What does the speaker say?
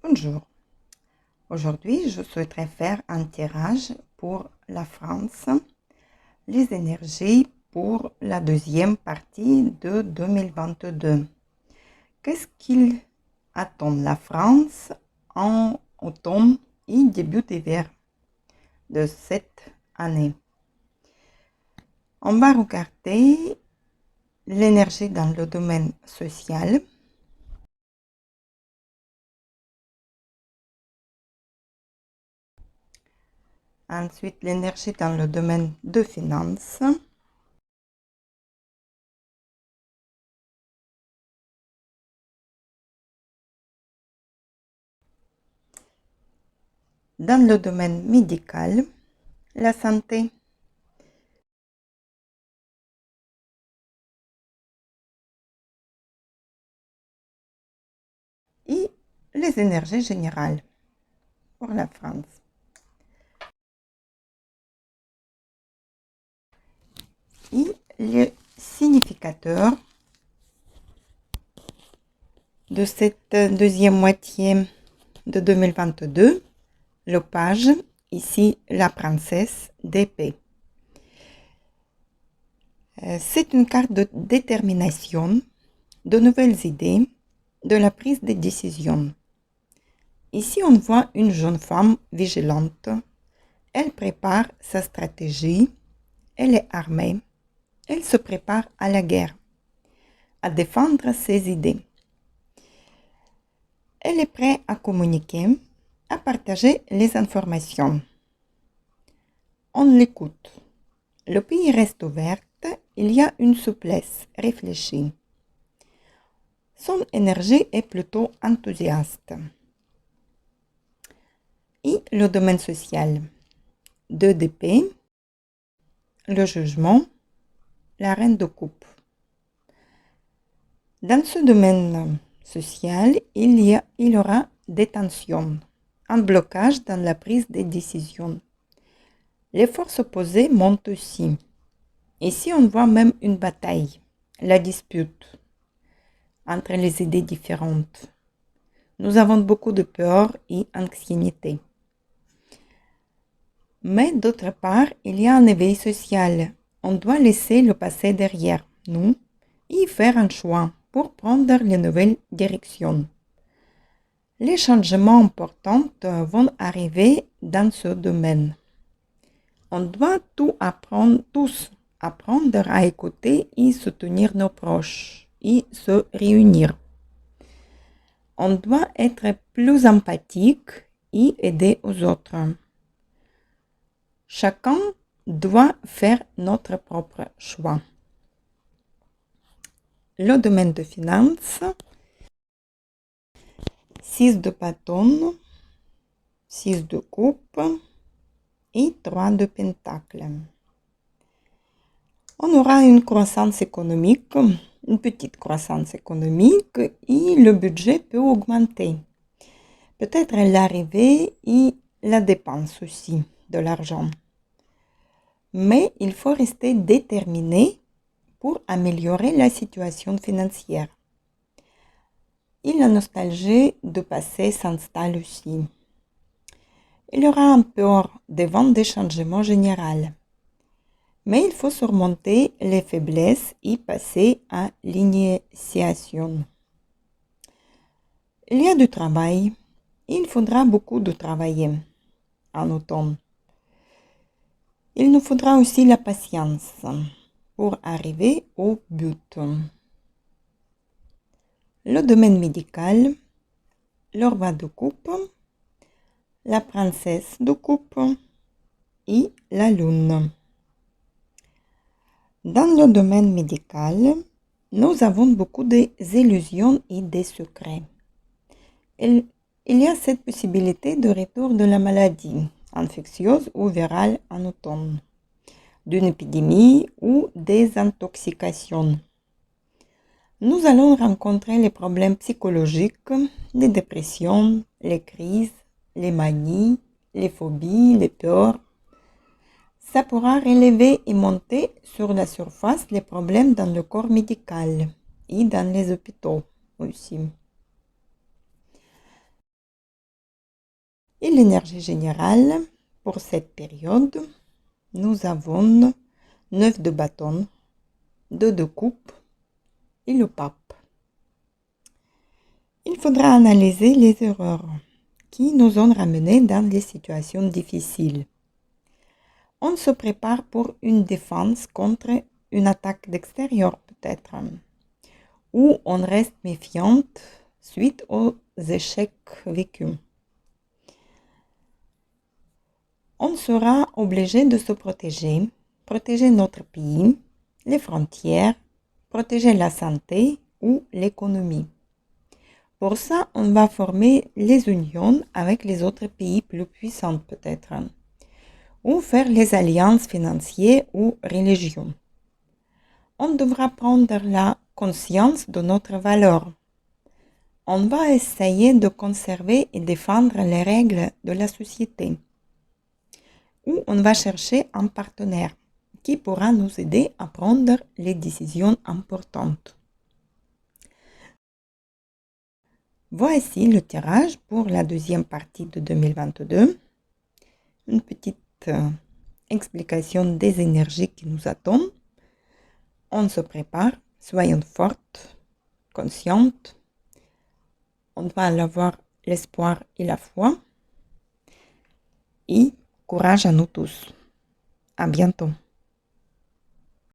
Bonjour. Aujourd'hui, je souhaiterais faire un tirage pour la France, les énergies pour la deuxième partie de 2022. Qu'est-ce qu'il attend la France en automne et début d'hiver de cette année? On va regarder l'énergie dans le domaine social, ensuite l'énergie dans le domaine de finances, dans le domaine médical, la santé, et les énergies générales pour la France. Et le significateur de cette deuxième moitié de 2022, le page, ici la princesse d'épée. C'est une carte de détermination, de nouvelles idées, de la prise de décision. Ici, on voit une jeune femme vigilante. Elle prépare sa stratégie. Elle est armée. Elle se prépare à la guerre, à défendre ses idées. Elle est prête à communiquer, à partager les informations. On l'écoute. Le pays reste ouvert. Il y a une souplesse réfléchie. Son énergie est plutôt enthousiaste. Et le domaine social. 2 d'épée, le jugement, la reine de coupe. Dans ce domaine social, il y aura des tensions, un blocage dans la prise des décisions. Les forces opposées montent aussi. Ici, on voit même une bataille, la dispute entre les idées différentes. Nous avons beaucoup de peur et anxiété. Mais d'autre part, il y a un éveil social. On doit laisser le passé derrière nous et faire un choix pour prendre les nouvelles directions. Les changements importants vont arriver dans ce domaine. On doit tous apprendre à écouter et soutenir nos proches et se réunir. On doit être plus empathique et aider aux autres. Chacun doit faire notre propre choix. Le domaine de finances, 6 de bâton, 6 de coupe et 3 de pentacle. On aura une croissance économique, une petite croissance économique et le budget peut augmenter. Peut-être l'arrivée et la dépense aussi de l'argent. Mais il faut rester déterminé pour améliorer la situation financière. Et la nostalgie du passé s'installe aussi. Il y aura un peur devant des changements généraux. Mais il faut surmonter les faiblesses et passer à l'initiation. Il y a du travail. Il faudra beaucoup de travailler en automne. Il nous faudra aussi la patience pour arriver au but. Le domaine médical, le roi de coupe, la princesse de coupe et la lune. Dans le domaine médical, nous avons beaucoup d'illusions et des secrets. Il y a cette possibilité de retour de la maladie infectieuse ou virale en automne, d'une épidémie ou des intoxications. Nous allons rencontrer les problèmes psychologiques, les dépressions, les crises, les manies, les phobies, les peurs. Ça pourra relever et monter sur la surface les problèmes dans le corps médical et dans les hôpitaux aussi. Et l'énergie générale, pour cette période, nous avons 9 de bâton, 2 de coupe et le pape. Il faudra analyser les erreurs qui nous ont ramenés dans des situations difficiles. On se prépare pour une défense contre une attaque d'extérieur peut-être, ou on reste méfiante suite aux échecs vécus. On sera obligé de se protéger notre pays, les frontières, protéger la santé ou l'économie. Pour ça, on va former les unions avec les autres pays plus puissants peut-être, ou faire les alliances financières ou religieuses. On devra prendre la conscience de notre valeur. On va essayer de conserver et défendre les règles de la société. Ou on va chercher un partenaire qui pourra nous aider à prendre les décisions importantes. Voici le tirage pour la deuxième partie de 2022. Une petite explication des énergies qui nous attendent. On se prépare, soyons fortes, conscientes. On va avoir l'espoir et la foi. Et courage à nous tous. À bientôt.